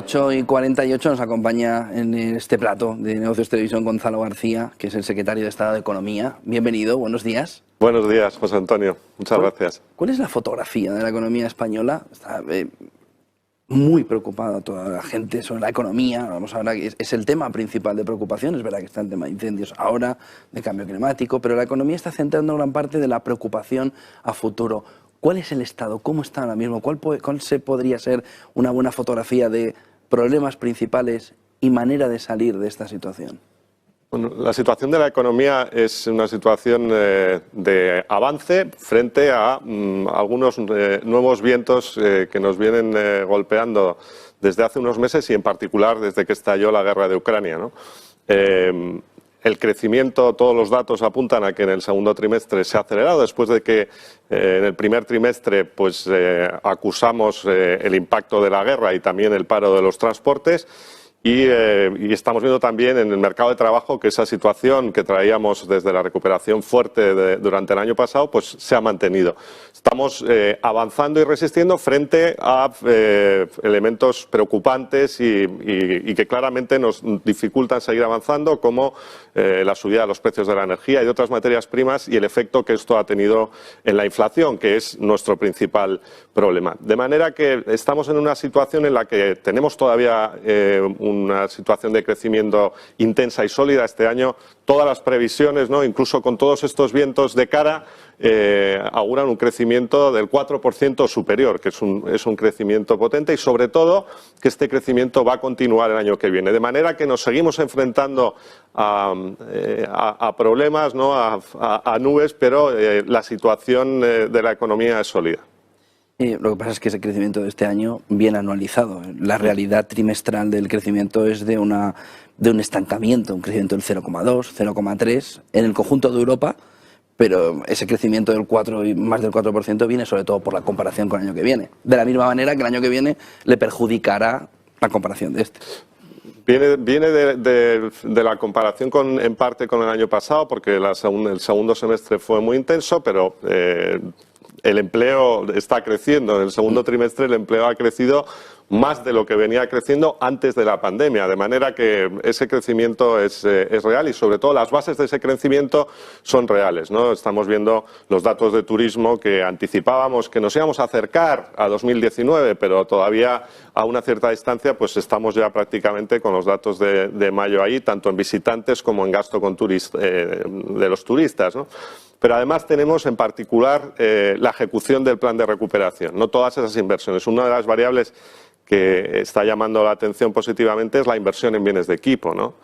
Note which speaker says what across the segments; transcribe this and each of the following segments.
Speaker 1: 8:48 nos acompaña en este plato de Negocios Televisión Gonzalo García, que es el secretario de Estado de Economía. Bienvenido, buenos días.
Speaker 2: Buenos días, José Antonio. Muchas gracias.
Speaker 1: ¿Cuál es la fotografía de la economía española? Está muy preocupada toda la gente sobre la economía. Vamos a hablar, es el tema principal de preocupación. Es verdad que está el tema de incendios ahora, de cambio climático, pero la economía está centrando gran parte de la preocupación a futuro. ¿Cuál es el estado? ¿Cómo está ahora mismo? ¿Cuál se podría ser una buena fotografía de problemas principales y manera de salir de esta situación?
Speaker 2: Bueno, la situación de la economía es una situación de avance frente a algunos nuevos vientos que nos vienen golpeando desde hace unos meses y en particular desde que estalló la guerra de Ucrania, ¿no? El crecimiento, todos los datos apuntan a que en el segundo trimestre se ha acelerado después de que en el primer trimestre pues, acusamos el impacto de la guerra y también el paro de los transportes. Y estamos viendo también en el mercado de trabajo que esa situación que traíamos desde la recuperación fuerte durante el año pasado pues se ha mantenido. Estamos avanzando y resistiendo frente a elementos preocupantes y que claramente nos dificultan seguir avanzando, como la subida de los precios de la energía y de otras materias primas y el efecto que esto ha tenido en la inflación, que es nuestro principal problema. De manera que estamos en una situación en la que tenemos todavía una situación de crecimiento intensa y sólida este año. Todas las previsiones, ¿no?, incluso con todos estos vientos de cara, auguran un crecimiento del 4% superior, que es un crecimiento potente y, sobre todo, que este crecimiento va a continuar el año que viene. De manera que nos seguimos enfrentando a problemas, ¿no?, a nubes, pero la situación de la economía es sólida.
Speaker 1: Lo que pasa es que ese crecimiento de este año viene anualizado. La realidad trimestral del crecimiento es de un estancamiento, un crecimiento del 0,2, 0,3 en el conjunto de Europa, pero ese crecimiento del 4 y más del 4% viene sobre todo por la comparación con el año que viene. De la misma manera que el año que viene le perjudicará la comparación de este.
Speaker 2: Viene de la comparación en parte con el año pasado, porque el segundo semestre fue muy intenso, pero el empleo está creciendo. En el segundo trimestre el empleo ha crecido más de lo que venía creciendo antes de la pandemia, de manera que ese crecimiento es real y, sobre todo, las bases de ese crecimiento son reales, ¿no? Estamos viendo los datos de turismo que anticipábamos que nos íbamos a acercar a 2019, pero todavía a una cierta distancia, pues estamos ya prácticamente con los datos de mayo ahí, tanto en visitantes como en gasto de los turistas, ¿no? Pero además tenemos en particular la ejecución del plan de recuperación, no todas esas inversiones. Una de las variables que está llamando la atención positivamente es la inversión en bienes de equipo, ¿no?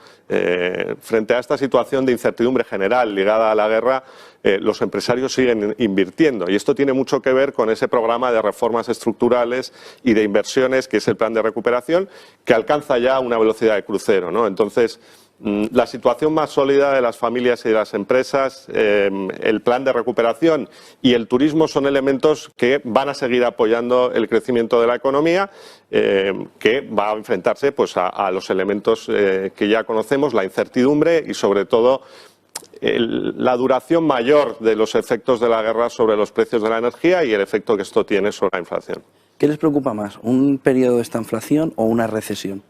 Speaker 2: Frente a esta situación de incertidumbre general ligada a la guerra, los empresarios siguen invirtiendo, y esto tiene mucho que ver con ese programa de reformas estructurales y de inversiones que es el plan de recuperación, que alcanza ya una velocidad de crucero, ¿no? Entonces, la situación más sólida de las familias y de las empresas, el plan de recuperación y el turismo son elementos que van a seguir apoyando el crecimiento de la economía, que va a enfrentarse pues, a los elementos que ya conocemos, la incertidumbre y, sobre todo, la duración mayor de los efectos de la guerra sobre los precios de la energía y el efecto que esto tiene sobre la inflación.
Speaker 1: ¿Qué les preocupa más, un periodo de esta inflación o una recesión?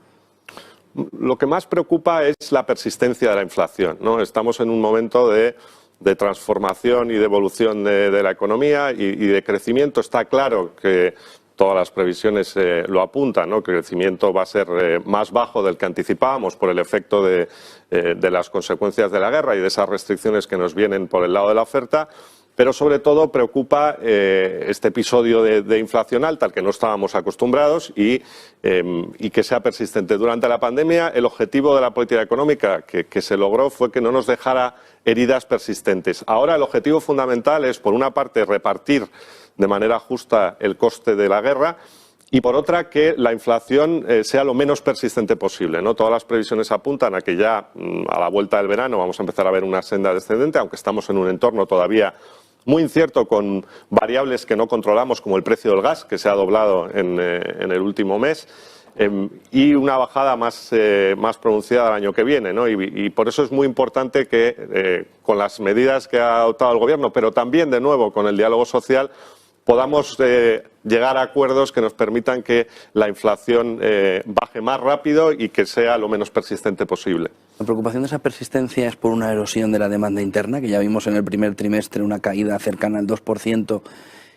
Speaker 2: Lo que más preocupa es la persistencia de la inflación, ¿no? Estamos en un momento de transformación y de evolución de la economía y de crecimiento. Está claro que todas las previsiones lo apuntan, ¿no? Que el crecimiento va a ser más bajo del que anticipábamos por el efecto de las consecuencias de la guerra y de esas restricciones que nos vienen por el lado de la oferta. Pero sobre todo preocupa este episodio de inflación alta al que no estábamos acostumbrados y que sea persistente. Durante la pandemia, el objetivo de la política económica que se logró fue que no nos dejara heridas persistentes. Ahora el objetivo fundamental es, por una parte, repartir de manera justa el coste de la guerra y, por otra, que la inflación sea lo menos persistente posible, ¿no? Todas las previsiones apuntan a que ya a la vuelta del verano vamos a empezar a ver una senda descendente, aunque estamos en un entorno todavía muy incierto, con variables que no controlamos, como el precio del gas, que se ha doblado en el último mes, y una bajada más pronunciada el año que viene, ¿no? Y por eso es muy importante que, con las medidas que ha adoptado el Gobierno, pero también, de nuevo, con el diálogo social, podamos llegar a acuerdos que nos permitan que la inflación baje más rápido y que sea lo menos persistente posible.
Speaker 1: La preocupación de esa persistencia es por una erosión de la demanda interna, que ya vimos en el primer trimestre una caída cercana al 2%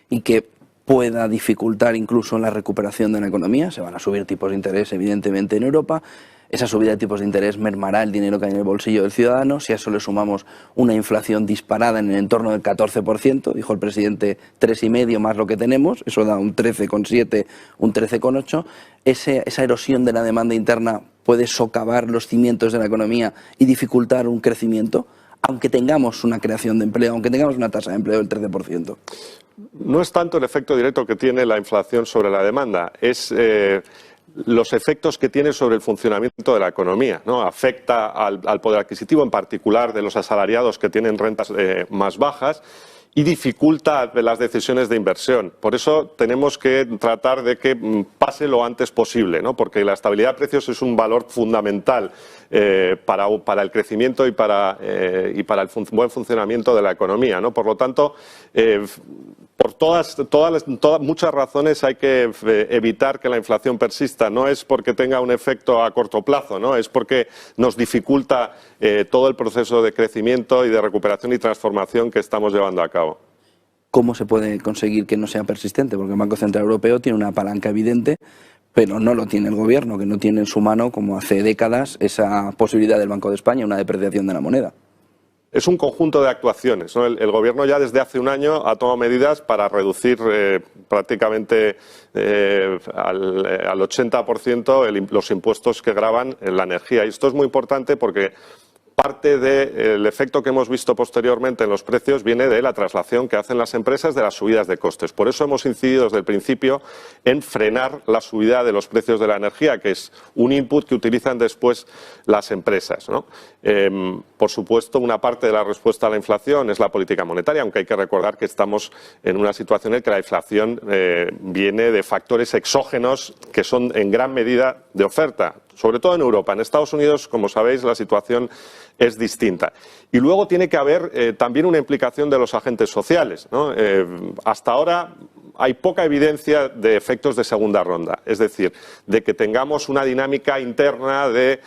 Speaker 1: y que pueda dificultar incluso la recuperación de la economía. Se van a subir tipos de interés, evidentemente, en Europa. Esa subida de tipos de interés mermará el dinero que hay en el bolsillo del ciudadano. Si a eso le sumamos una inflación disparada en el entorno del 14%, dijo el presidente 3,5 más lo que tenemos, eso da un 13,7, un 13,8. Esa erosión de la demanda interna puede socavar los cimientos de la economía y dificultar un crecimiento, aunque tengamos una creación de empleo, aunque tengamos una tasa de empleo del 13%.
Speaker 2: No es tanto el efecto directo que tiene la inflación sobre la demanda, es los efectos que tiene sobre el funcionamiento de la economía, ¿no? Afecta al poder adquisitivo, en particular de los asalariados que tienen rentas más bajas, y dificulta las decisiones de inversión. Por eso tenemos que tratar de que pase lo antes posible, ¿no? Porque la estabilidad de precios es un valor fundamental para el crecimiento y para el buen funcionamiento de la economía, ¿no? Por lo tanto, por muchas razones hay que evitar que la inflación persista. No es porque tenga un efecto a corto plazo, ¿no? Es porque nos dificulta todo el proceso de crecimiento y de recuperación y transformación que estamos llevando a cabo.
Speaker 1: ¿Cómo se puede conseguir que no sea persistente? Porque el Banco Central Europeo tiene una palanca evidente, pero no lo tiene el Gobierno, que no tiene en su mano, como hace décadas, esa posibilidad del Banco de España, una depreciación de la moneda.
Speaker 2: Es un conjunto de actuaciones, ¿no? El Gobierno ya desde hace un año ha tomado medidas para reducir prácticamente al 80% los impuestos que gravan en la energía. Y esto es muy importante porque parte del efecto que hemos visto posteriormente en los precios viene de la traslación que hacen las empresas de las subidas de costes. Por eso hemos incidido desde el principio en frenar la subida de los precios de la energía, que es un input que utilizan después las empresas, ¿no? Por supuesto, una parte de la respuesta a la inflación es la política monetaria, aunque hay que recordar que estamos en una situación en que la inflación viene de factores exógenos que son en gran medida de oferta, sobre todo en Europa. En Estados Unidos, como sabéis, la situación es distinta. Y luego tiene que haber también una implicación de los agentes sociales, ¿no? Hasta ahora hay poca evidencia de efectos de segunda ronda, es decir, de que tengamos una dinámica interna de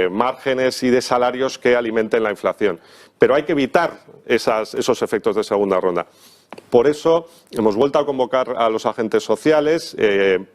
Speaker 2: márgenes y de salarios que alimenten la inflación. Pero hay que evitar esos efectos de segunda ronda. Por eso hemos vuelto a convocar a los agentes sociales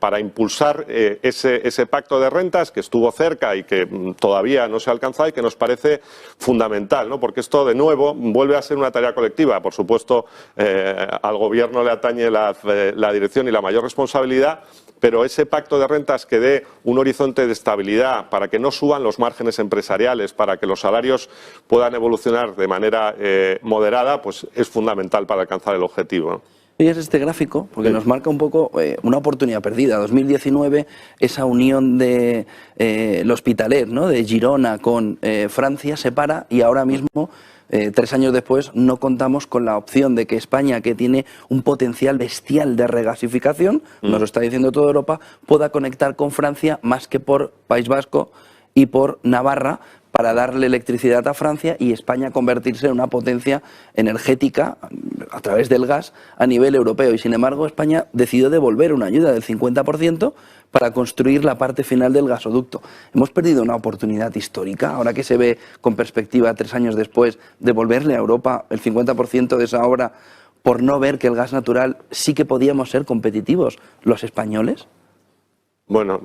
Speaker 2: para impulsar ese pacto de rentas que estuvo cerca y que todavía no se ha alcanzado y que nos parece fundamental, ¿no? Porque esto de nuevo vuelve a ser una tarea colectiva. Por supuesto, al Gobierno le atañe la dirección y la mayor responsabilidad, pero ese pacto de rentas que dé un horizonte de estabilidad para que no suban los márgenes empresariales, para que los salarios puedan evolucionar de manera moderada, pues es fundamental para alcanzar el objetivo, ¿no?
Speaker 1: Y es este gráfico, porque nos marca un poco una oportunidad perdida. 2019, esa unión de l'Hospitalet, ¿no?, de Girona con Francia se para y ahora mismo, 3 años después, no contamos con la opción de que España, que tiene un potencial bestial de regasificación, nos lo está diciendo toda Europa, pueda conectar con Francia más que por País Vasco y por Navarra, para darle electricidad a Francia y España convertirse en una potencia energética a través del gas a nivel europeo. Y sin embargo, España decidió devolver una ayuda del 50% para construir la parte final del gasoducto. Hemos perdido una oportunidad histórica, ahora que se ve con perspectiva 3 años después, devolverle a Europa el 50% de esa obra por no ver que el gas natural sí que podíamos ser competitivos los españoles.
Speaker 2: Bueno,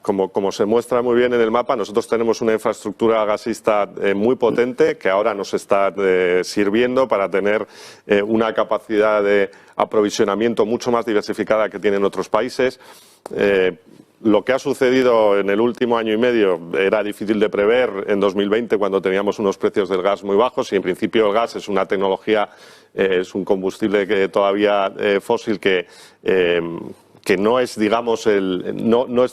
Speaker 2: como se muestra muy bien en el mapa, nosotros tenemos una infraestructura gasista muy potente que ahora nos está sirviendo para tener una capacidad de aprovisionamiento mucho más diversificada que tienen otros países. Lo que ha sucedido en el último año y medio era difícil de prever en 2020 cuando teníamos unos precios del gas muy bajos y en principio el gas es una tecnología, es un combustible que todavía fósil que no es, digamos, no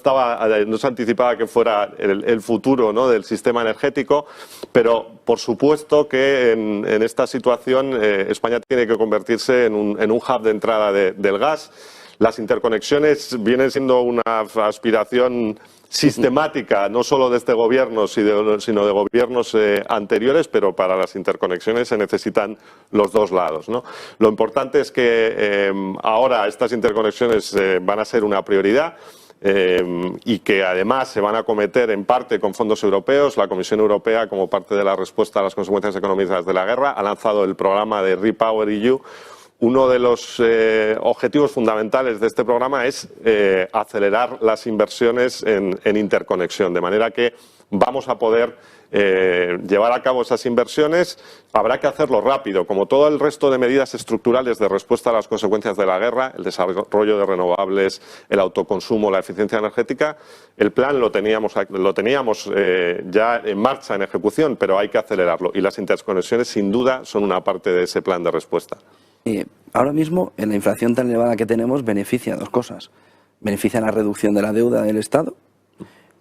Speaker 2: se anticipaba que fuera el futuro, ¿no?, del sistema energético, pero por supuesto que en esta situación España tiene que convertirse en un hub de entrada del gas. Las interconexiones vienen siendo una aspiración sistemática, no solo de este gobierno, sino de gobiernos anteriores, pero para las interconexiones se necesitan los dos lados, ¿no? Lo importante es que ahora estas interconexiones van a ser una prioridad. Y que además se van a acometer en parte con fondos europeos. La Comisión Europea, como parte de la respuesta a las consecuencias económicas de la guerra, ha lanzado el programa de REPowerEU. Uno de los objetivos fundamentales de este programa es acelerar las inversiones en interconexión, de manera que vamos a poder llevar a cabo esas inversiones. Habrá que hacerlo rápido, como todo el resto de medidas estructurales de respuesta a las consecuencias de la guerra, el desarrollo de renovables, el autoconsumo, la eficiencia energética. El plan lo teníamos ya en marcha, en ejecución, pero hay que acelerarlo. Y las interconexiones, sin duda, son una parte de ese plan de respuesta.
Speaker 1: Ahora mismo, en la inflación tan elevada que tenemos, beneficia dos cosas. Beneficia la reducción de la deuda del Estado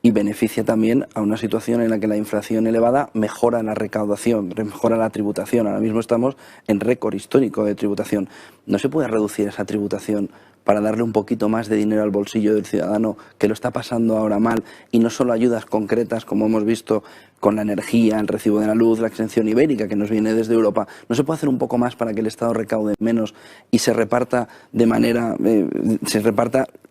Speaker 1: y beneficia también a una situación en la que la inflación elevada mejora la recaudación, mejora la tributación. Ahora mismo estamos en récord histórico de tributación. ¿No se puede reducir esa tributación para darle un poquito más de dinero al bolsillo del ciudadano que lo está pasando ahora mal, y no solo ayudas concretas como hemos visto con la energía, el recibo de la luz, la exención ibérica que nos viene desde Europa? ¿No se puede hacer un poco más para que el Estado recaude menos y se reparta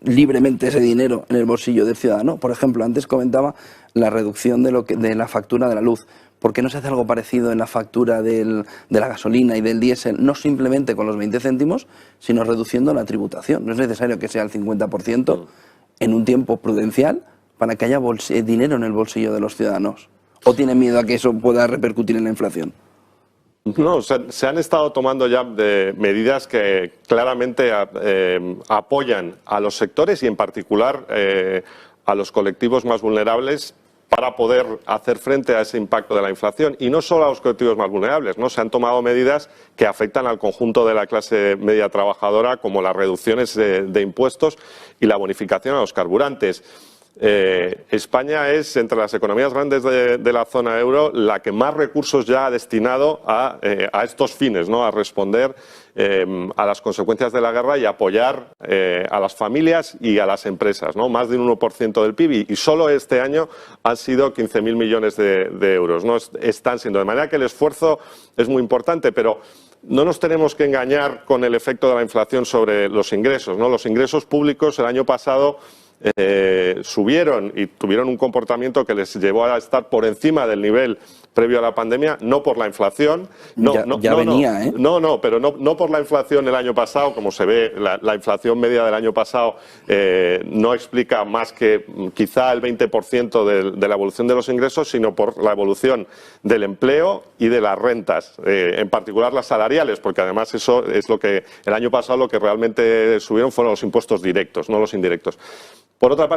Speaker 1: libremente ese dinero en el bolsillo del ciudadano? Por ejemplo, antes comentaba la reducción de la factura de la luz. ¿Por qué no se hace algo parecido en la factura de la gasolina y del diésel? No simplemente con los 20 céntimos, sino reduciendo la tributación. No es necesario que sea el 50% en un tiempo prudencial para que haya dinero en el bolsillo de los ciudadanos. ¿O tienen miedo a que eso pueda repercutir en la inflación?
Speaker 2: No, se han estado tomando ya medidas que claramente apoyan a los sectores y en particular a los colectivos más vulnerables para poder hacer frente a ese impacto de la inflación. Y no solo a los colectivos más vulnerables, ¿no? Se han tomado medidas que afectan al conjunto de la clase media trabajadora, como las reducciones de impuestos y la bonificación a los carburantes. España es, entre las economías grandes de la zona euro, la que más recursos ya ha destinado a estos fines, ¿no? A responder a las consecuencias de la guerra y apoyar a las familias y a las empresas, ¿no? Más de un 1% del PIB, y solo este año han sido 15.000 millones de euros, ¿no? Están siendo, de manera que el esfuerzo es muy importante, pero no nos tenemos que engañar con el efecto de la inflación sobre los ingresos, ¿no? Los ingresos públicos el año pasado subieron y tuvieron un comportamiento que les llevó a estar por encima del nivel previo a la pandemia, no por la inflación. No, pero no por la inflación el año pasado, como se ve, la inflación media del año pasado no explica más que quizá el 20% de la evolución de los ingresos, sino por la evolución del empleo y de las rentas, en particular las salariales, porque además eso es lo que el año pasado lo que realmente subieron fueron los impuestos directos, no los indirectos. Por otra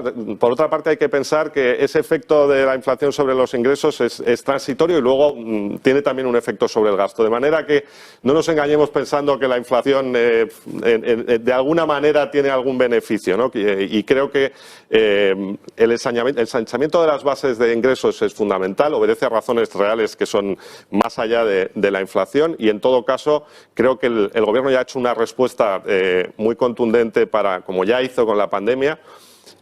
Speaker 2: parte, hay que pensar que ese efecto de la inflación sobre los ingresos es transitorio y luego tiene también un efecto sobre el gasto. De manera que no nos engañemos pensando que la inflación de alguna manera tiene algún beneficio, ¿no? Y creo que el ensanchamiento de las bases de ingresos es fundamental, obedece a razones reales que son más allá de la inflación, y en todo caso creo que el Gobierno ya ha hecho una respuesta muy contundente como ya hizo con la pandemia.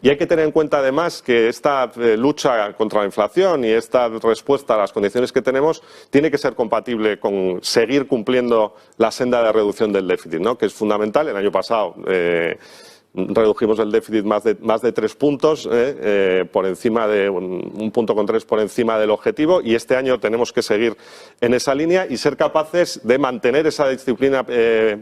Speaker 2: Y hay que tener en cuenta además que esta lucha contra la inflación y esta respuesta a las condiciones que tenemos tiene que ser compatible con seguir cumpliendo la senda de reducción del déficit, ¿no? Que es fundamental. El año pasado redujimos el déficit más de 3 puntos, por encima de un punto con 3 por encima del objetivo, y este año tenemos que seguir en esa línea y ser capaces de mantener esa disciplina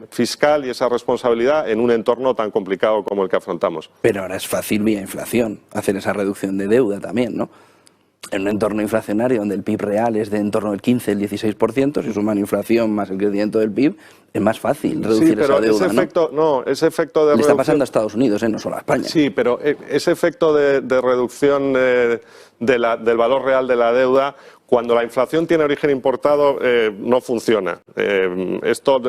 Speaker 2: fiscal y esa responsabilidad en un entorno tan complicado como el que afrontamos.
Speaker 1: Pero ahora es fácil vía inflación hacer esa reducción de deuda también, ¿no? En un entorno inflacionario donde el PIB real es de en torno al 15, el 16%, si suman inflación más el crecimiento del PIB, es más fácil reducir esa deuda,
Speaker 2: ese efecto de
Speaker 1: Le está pasando a Estados Unidos, no solo a España.
Speaker 2: Sí, pero ese efecto de reducción del valor real de la deuda, cuando la inflación tiene origen importado, no funciona.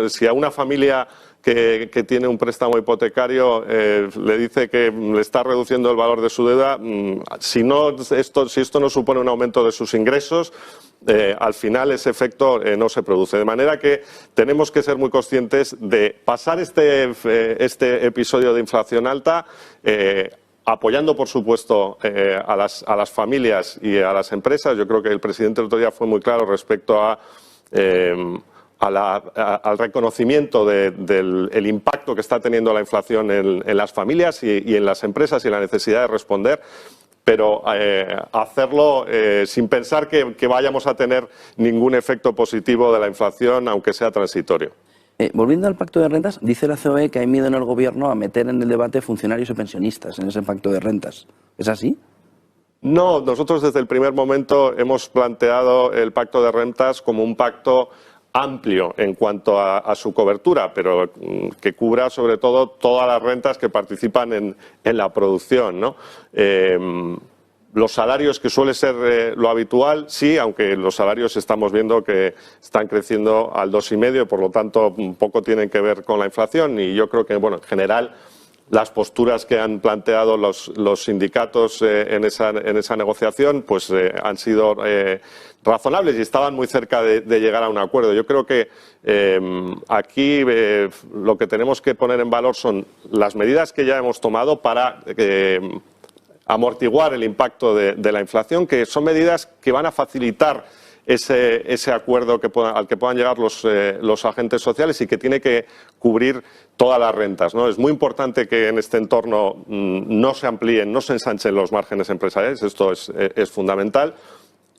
Speaker 2: Si a una familia que tiene un préstamo hipotecario le dice que le está reduciendo el valor de su deuda, si esto no supone un aumento de sus ingresos, al final ese efecto no se produce. De manera que tenemos que ser muy conscientes de pasar este episodio de inflación alta apoyando, por supuesto, a las familias y a las empresas. Yo creo que el presidente el otro día fue muy claro respecto al reconocimiento del impacto que está teniendo la inflación en las familias y en las empresas y la necesidad de responder, pero hacerlo sin pensar que vayamos a tener ningún efecto positivo de la inflación, aunque sea transitorio.
Speaker 1: Volviendo al pacto de rentas, dice la COE que hay miedo en el gobierno a meter en el debate funcionarios y pensionistas en ese pacto de rentas. ¿Es así?
Speaker 2: No, nosotros desde el primer momento hemos planteado el pacto de rentas como un pacto amplio en cuanto a su cobertura, pero que cubra sobre todo todas las rentas que participan en la producción, ¿no? Los salarios, que suele ser lo habitual, sí, aunque los salarios estamos viendo que están creciendo al 2,5, por lo tanto, un poco tienen que ver con la inflación. Y yo creo que, bueno, en general, las posturas que han planteado los sindicatos en esa negociación pues han sido razonables y estaban muy cerca de llegar a un acuerdo. Yo creo que aquí lo que tenemos que poner en valor son las medidas que ya hemos tomado para amortiguar el impacto de la inflación, que son medidas que van a facilitar ese acuerdo al que puedan llegar los agentes sociales y que tiene que cubrir todas las rentas, ¿no? Es muy importante que en este entorno no se amplíen, no se ensanchen los márgenes empresariales, esto es fundamental,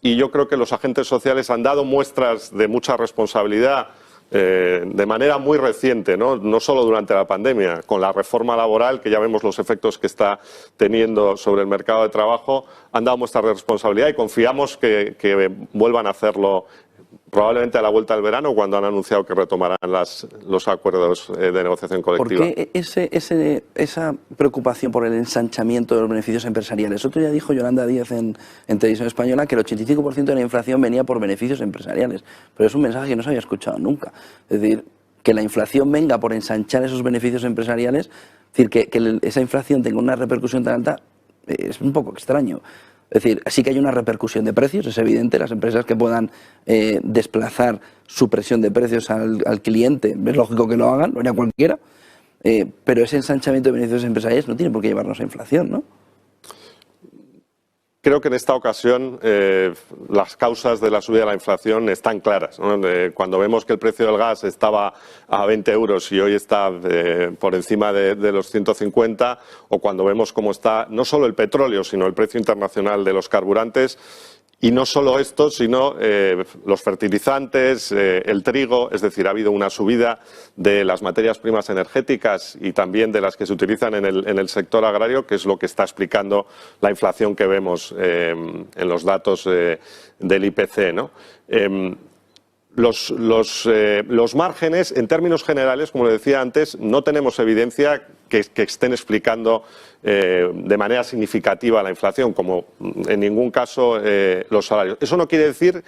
Speaker 2: y yo creo que los agentes sociales han dado muestras de mucha responsabilidad de manera muy reciente, no solo durante la pandemia, con la reforma laboral, que ya vemos los efectos que está teniendo sobre el mercado de trabajo, han dado muestras de responsabilidad y confiamos que vuelvan a hacerlo probablemente a la vuelta del verano, cuando han anunciado que retomarán los acuerdos de negociación colectiva.
Speaker 1: ¿Por qué esa preocupación por el ensanchamiento de los beneficios empresariales? Otro día dijo Yolanda Díaz en Televisión Española que el 85% de la inflación venía por beneficios empresariales, pero es un mensaje que no se había escuchado nunca. Es decir, que la inflación venga por ensanchar esos beneficios empresariales, es decir, que esa inflación tenga una repercusión tan alta, es un poco extraño. Es decir, sí que hay una repercusión de precios, es evidente, las empresas que puedan desplazar su presión de precios al cliente, es lógico que lo hagan, lo haría cualquiera, pero ese ensanchamiento de beneficios empresariales no tiene por qué llevarnos a inflación, ¿no?
Speaker 2: Creo que en esta ocasión las causas de la subida de la inflación están claras, ¿no? Cuando vemos que el precio del gas estaba a 20 euros y hoy está por encima de los 150, o cuando vemos cómo está no solo el petróleo, sino el precio internacional de los carburantes. Y no solo esto, sino los fertilizantes, el trigo, es decir, ha habido una subida de las materias primas energéticas y también de las que se utilizan en el sector agrario, que es lo que está explicando la inflación que vemos en los datos del IPC, ¿no? Los márgenes, en términos generales, como le decía antes, no tenemos evidencia que estén explicando de manera significativa la inflación, como en ningún caso los salarios. Eso no quiere decir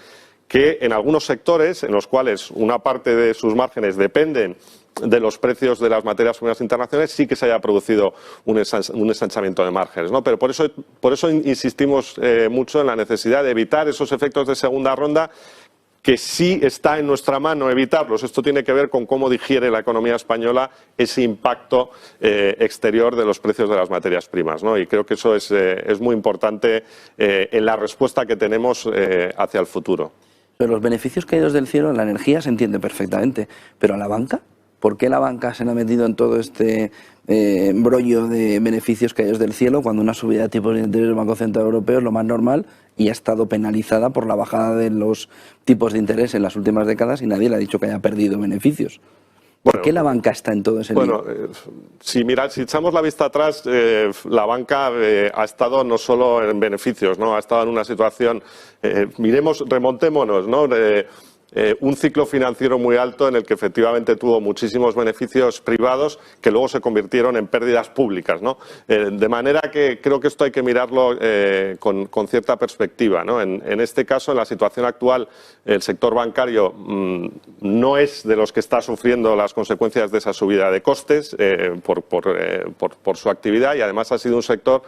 Speaker 2: que en algunos sectores, en los cuales una parte de sus márgenes dependen de los precios de las materias primas internacionales, sí que se haya producido un ensanchamiento de márgenes, ¿no? Pero por eso insistimos mucho en la necesidad de evitar esos efectos de segunda ronda, que sí está en nuestra mano evitarlos. Esto tiene que ver con cómo digiere la economía española ese impacto exterior de los precios de las materias primas, ¿no? Y creo que eso es muy importante en la respuesta que tenemos hacia el futuro.
Speaker 1: Pero los beneficios caídos del cielo en la energía se entiende perfectamente, pero ¿a la banca? ¿Por qué la banca se ha metido en todo este embrollo de beneficios caídos del cielo cuando una subida de tipos de interés del Banco Central Europeo es lo más normal y ha estado penalizada por la bajada de los tipos de interés en las últimas décadas y nadie le ha dicho que haya perdido beneficios? ¿Por qué la banca está en todo ese lío?
Speaker 2: Si echamos la vista atrás, la banca ha estado no solo en beneficios, ¿no? Ha estado en una situación, remontémonos, ¿no? Un ciclo financiero muy alto en el que efectivamente tuvo muchísimos beneficios privados que luego se convirtieron en pérdidas públicas, ¿no? De manera que creo que esto hay que mirarlo con cierta perspectiva, ¿no? En este caso, en la situación actual, el sector bancario no es de los que está sufriendo las consecuencias de esa subida de costes por su actividad, y además ha sido un sector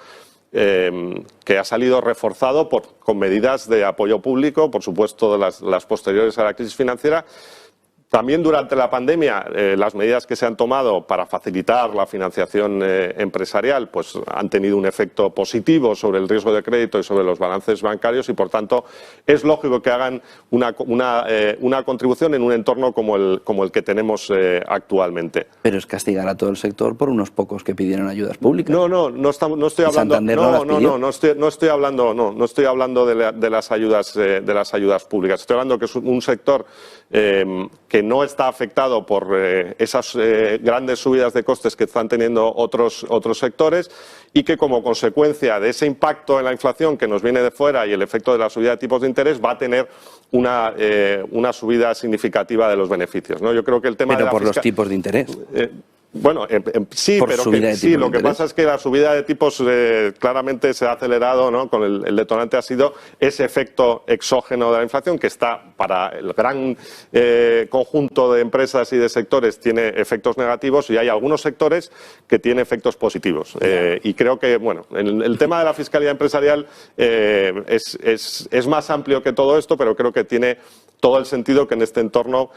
Speaker 2: que ha salido reforzado con medidas de apoyo público, por supuesto las posteriores a la crisis financiera, También durante la pandemia, las medidas que se han tomado para facilitar la financiación empresarial pues, han tenido un efecto positivo sobre el riesgo de crédito y sobre los balances bancarios y, por tanto, es lógico que hagan una contribución en un entorno como el que tenemos actualmente.
Speaker 1: Pero es castigar a todo el sector por unos pocos que pidieron ayudas públicas.
Speaker 2: No estoy hablando. No estoy hablando de las ayudas públicas. Estoy hablando que es un sector que no está afectado por esas grandes subidas de costes que están teniendo otros sectores y que, como consecuencia de ese impacto en la inflación que nos viene de fuera y el efecto de la subida de tipos de interés, va a tener una subida significativa de los beneficios, ¿no? Yo creo que el tema
Speaker 1: Pero por los tipos de interés.
Speaker 2: Bueno, sí, pero sí, lo que pasa es que la subida de tipos claramente se ha acelerado, ¿no? Con el detonante ha sido ese efecto exógeno de la inflación que está para el gran conjunto de empresas y de sectores tiene efectos negativos y hay algunos sectores que tienen efectos positivos. Y creo que, bueno, el tema de la fiscalidad empresarial es más amplio que todo esto, pero creo que tiene todo el sentido que en este entorno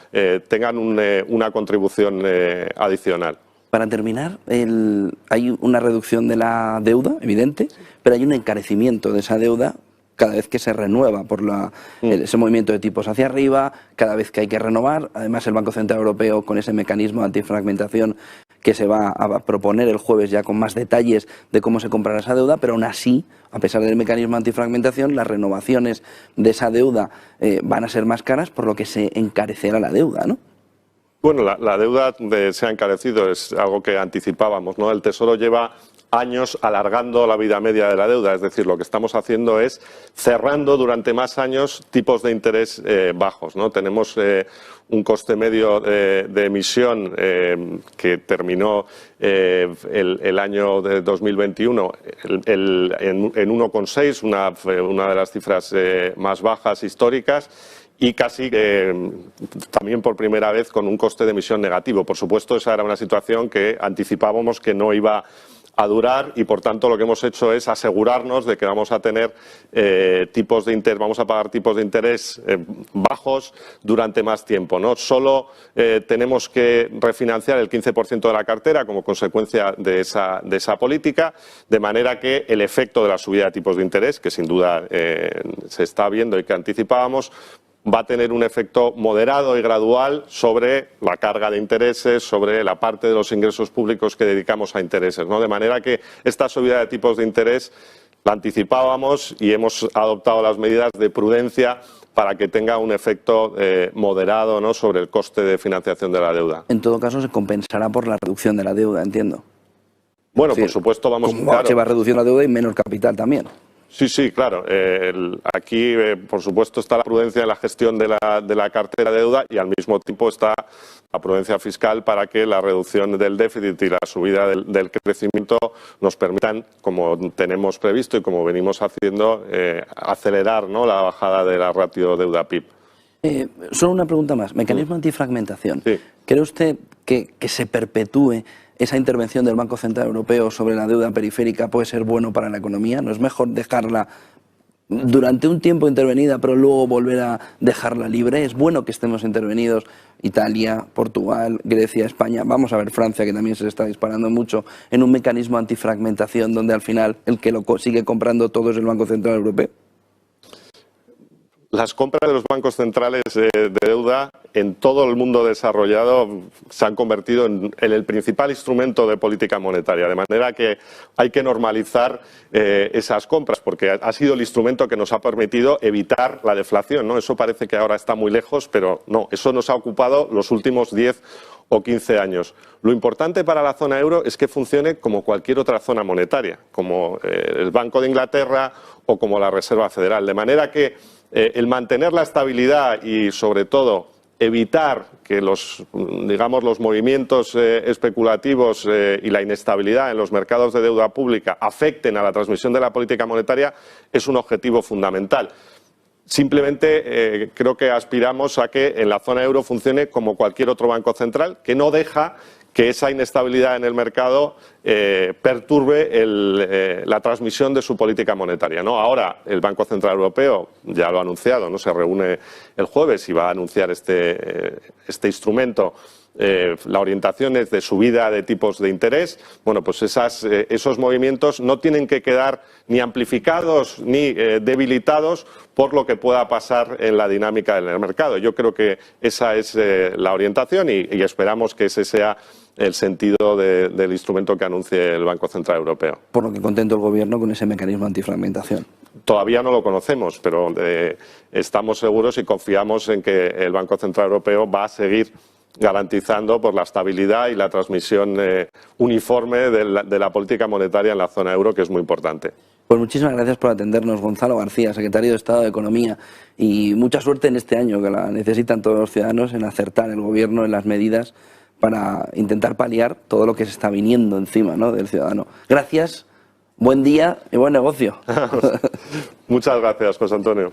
Speaker 2: tengan una contribución adicional.
Speaker 1: Para terminar, hay una reducción de la deuda, evidente, pero hay un encarecimiento de esa deuda cada vez que se renueva por ese movimiento de tipos hacia arriba, cada vez que hay que renovar. Además, el Banco Central Europeo, con ese mecanismo de antifragmentación que se va a proponer el jueves ya con más detalles de cómo se comprará esa deuda, pero aún así, a pesar del mecanismo de antifragmentación, las renovaciones de esa deuda van a ser más caras, por lo que se encarecerá la deuda, ¿no?
Speaker 2: Bueno, la deuda se ha encarecido, es algo que anticipábamos, ¿no? El Tesoro lleva años alargando la vida media de la deuda, es decir, lo que estamos haciendo es cerrando durante más años tipos de interés bajos, ¿no? Tenemos un coste medio de emisión que terminó el año de 2021 en 1,6, una de las cifras más bajas históricas. Y casi también por primera vez con un coste de emisión negativo. Por supuesto, esa era una situación que anticipábamos que no iba a durar y, por tanto, lo que hemos hecho es asegurarnos de que vamos a tener vamos a pagar tipos de interés bajos durante más tiempo, ¿no? Solo tenemos que refinanciar el 15% de la cartera como consecuencia de esa política, de manera que el efecto de la subida de tipos de interés, que sin duda se está viendo y que anticipábamos, va a tener un efecto moderado y gradual sobre la carga de intereses, sobre la parte de los ingresos públicos que dedicamos a intereses, ¿no? De manera que esta subida de tipos de interés la anticipábamos y hemos adoptado las medidas de prudencia para que tenga un efecto moderado, ¿no? Sobre el coste de financiación de la deuda.
Speaker 1: En todo caso, se compensará por la reducción de la deuda, entiendo.
Speaker 2: Bueno, por supuesto,
Speaker 1: se va a reducir la deuda y menos capital también.
Speaker 2: Sí, claro. Aquí, por supuesto, está la prudencia en la gestión de la cartera de deuda y al mismo tiempo está la prudencia fiscal para que la reducción del déficit y la subida del crecimiento nos permitan, como tenemos previsto y como venimos haciendo, acelerar, ¿no? La bajada de la ratio deuda-PIB.
Speaker 1: Solo una pregunta más. Mecanismo antifragmentación.
Speaker 2: Sí.
Speaker 1: ¿Cree usted que se perpetúe esa intervención del Banco Central Europeo sobre la deuda periférica puede ser bueno para la economía? ¿No es mejor dejarla durante un tiempo intervenida, pero luego volver a dejarla libre? ¿Es bueno que estemos intervenidos Italia, Portugal, Grecia, España? Vamos a ver Francia, que también se le está disparando mucho, en un mecanismo antifragmentación donde al final el que lo sigue comprando todo es el Banco Central Europeo.
Speaker 2: Las compras de los bancos centrales de deuda en todo el mundo desarrollado se han convertido en el principal instrumento de política monetaria, de manera que hay que normalizar esas compras, porque ha sido el instrumento que nos ha permitido evitar la deflación, ¿no? Eso parece que ahora está muy lejos, pero no, eso nos ha ocupado los últimos 10 o 15 años. Lo importante para la zona euro es que funcione como cualquier otra zona monetaria, como el Banco de Inglaterra o como la Reserva Federal, de manera que el mantener la estabilidad y, sobre todo, evitar que los movimientos especulativos y la inestabilidad en los mercados de deuda pública afecten a la transmisión de la política monetaria es un objetivo fundamental. Simplemente creo que aspiramos a que en la zona euro funcione como cualquier otro banco central, que no deja que esa inestabilidad en el mercado perturbe la transmisión de su política monetaria, ¿no? Ahora el Banco Central Europeo ya lo ha anunciado, ¿no? Se reúne el jueves y va a anunciar este instrumento. La orientación es de subida de tipos de interés. Bueno, pues esos movimientos no tienen que quedar ni amplificados ni debilitados por lo que pueda pasar en la dinámica del mercado. Yo creo que esa es la orientación y esperamos que ese sea el sentido del instrumento que anuncie el Banco Central Europeo.
Speaker 1: Por lo que contento el Gobierno con ese mecanismo antifragmentación.
Speaker 2: Todavía no lo conocemos, pero estamos seguros y confiamos en que el Banco Central Europeo va a seguir garantizando por la estabilidad y la transmisión uniforme de la política monetaria en la zona euro, que es muy importante.
Speaker 1: Pues muchísimas gracias por atendernos, Gonzalo García, secretario de Estado de Economía, y mucha suerte en este año, que la necesitan todos los ciudadanos, en acertar el Gobierno en las medidas para intentar paliar todo lo que se está viniendo encima, ¿no?, del ciudadano. Gracias, buen día y buen negocio.
Speaker 2: Muchas gracias, José Antonio.